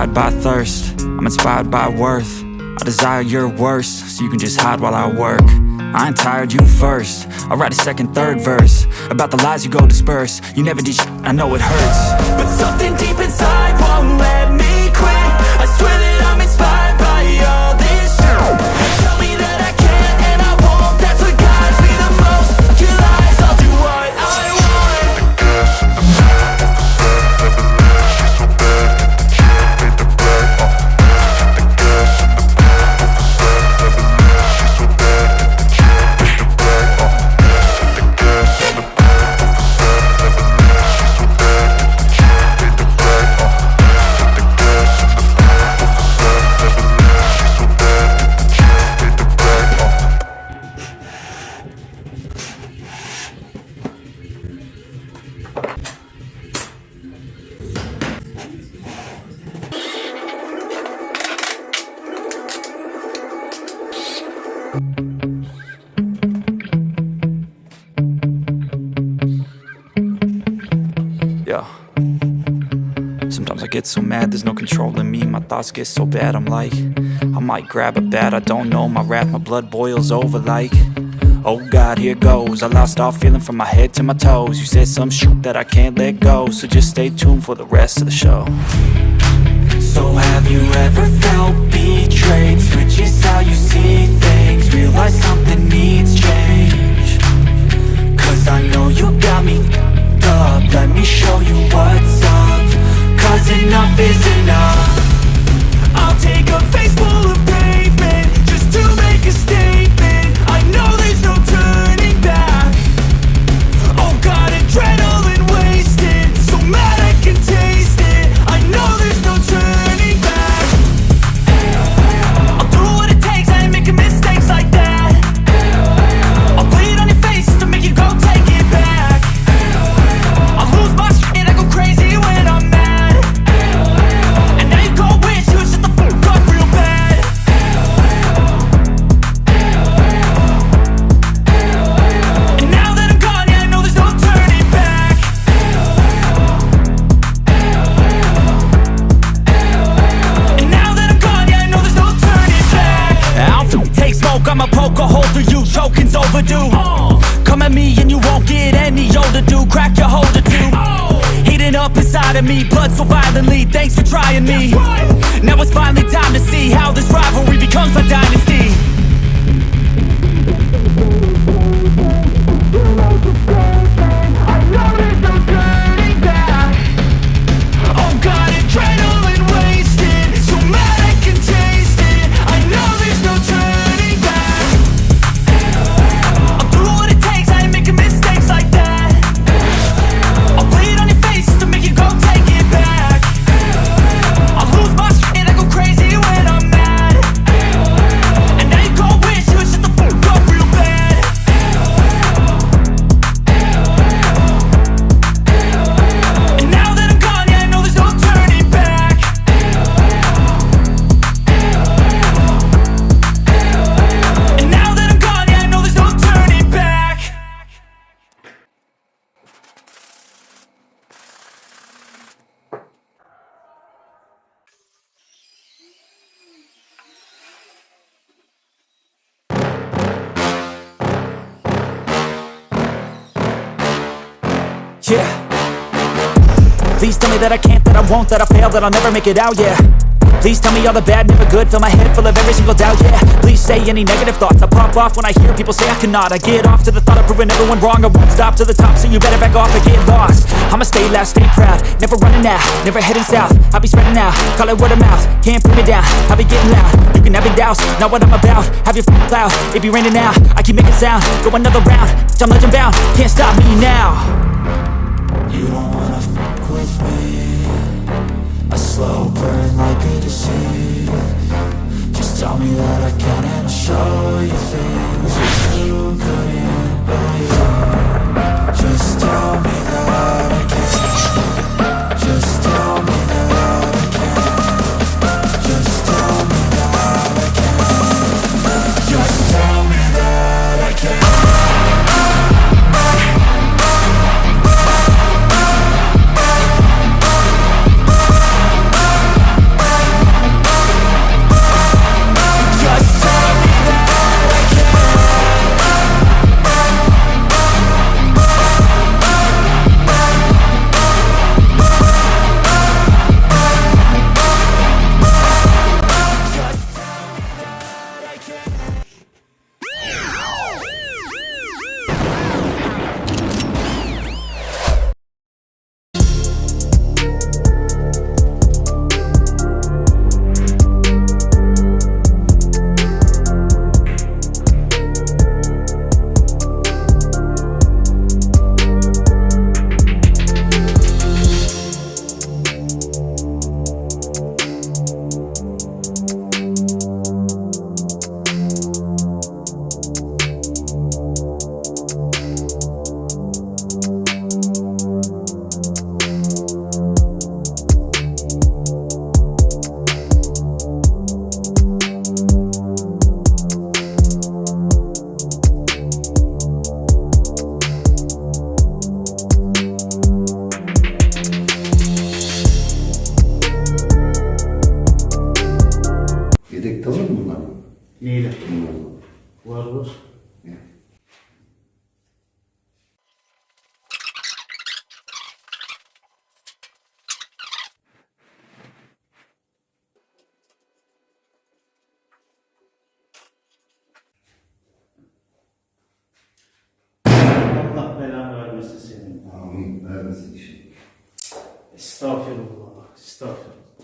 inspired by thirst, I'm inspired by worth. I desire your worst, so you can just hide while I work. I ain't tired, you first. I'll write a second, third verse about the lies you go disperse. You never did I know it hurts, but something deep inside won't let me quit. I swear that I'm inspired by all this shit. Tell me that I can't and I won't. That's what guides me the most. Your lies, I'll do what I want. Sometimes I get so mad, there's no controlling me. My thoughts get so bad, I'm like, I might grab a bat, I don't know. My wrath, my blood boils over like, oh God, here goes. I lost all feeling from my head to my toes. You said some shit that I can't let go, so just stay tuned for the rest of the show. So have you ever felt betrayed? Switches how you see things, realize something needs change. Cause I know you got me f***ed up. Let me show you what's up, cause enough is enough. I'll take a face full of pavement just to make a statement. I know there's no turning back. Oh God, adrenaline wasted, so mad I can taste it. I know there's no turning back. I'll do what it takes, I ain't making mistakes like that. I'll bleed on your face to make you go take it back. I'll lose my shit, I go crazy when I'm mad. And now you go wish you would shut the fuck up real bad. And now that I'm gone, yeah, I know there's no turning back. And now that I'm gone, yeah, I know there's no turning back. I don't take smoke, I'ma poke a hole through you, choking's overdue. Come at me and you won't get any older, dude. Crack your holder too. Heating up inside of me, blood so violently. Thanks for trying me. Now it's finally time to see how this rivalry becomes a dynasty. I know there's no turning back. Oh God, adrenaline wasted, so mad I can taste it. I know there's no turning back. I'll do what it takes, I ain't making mistakes like that. I'll bleed on your face to make you go take it back. I'll lose my shit, I go crazy when I'm mad. And now you go wish you would shut the fuck up real bad. And now that I'm gone, yeah, I know there's no turning back. And now that I'm gone, yeah, I know there's no turning back. Yeah. Please tell me that I can't, that I won't, that I fail, that I'll never make it out, yeah. Please tell me all the bad, never good, fill my head full of every single doubt, yeah. Please say any negative thoughts, I pop off when I hear people say I cannot. I get off to the thought of proving everyone wrong, I won't stop to the top, so you better back off or get lost. I'ma stay loud, stay proud, never running out, never heading south. I'll be spreading out, call it word of mouth, can't put me down, I'll be getting loud. You can have your doubts, not what I'm about, have your f***ing cloud, it be raining now. I keep making sound, go another round, I'm legend bound, can't stop me now. You don't wanna fuck with me, a slow burn like a disease. Just tell me that I can and I'll show you things that you couldn't believe. Just tell me that I can. Just tell me that I can. Just tell me that I can. Just tell me that I can. istemezsin kişi. Estağfurullah. Estağfurullah.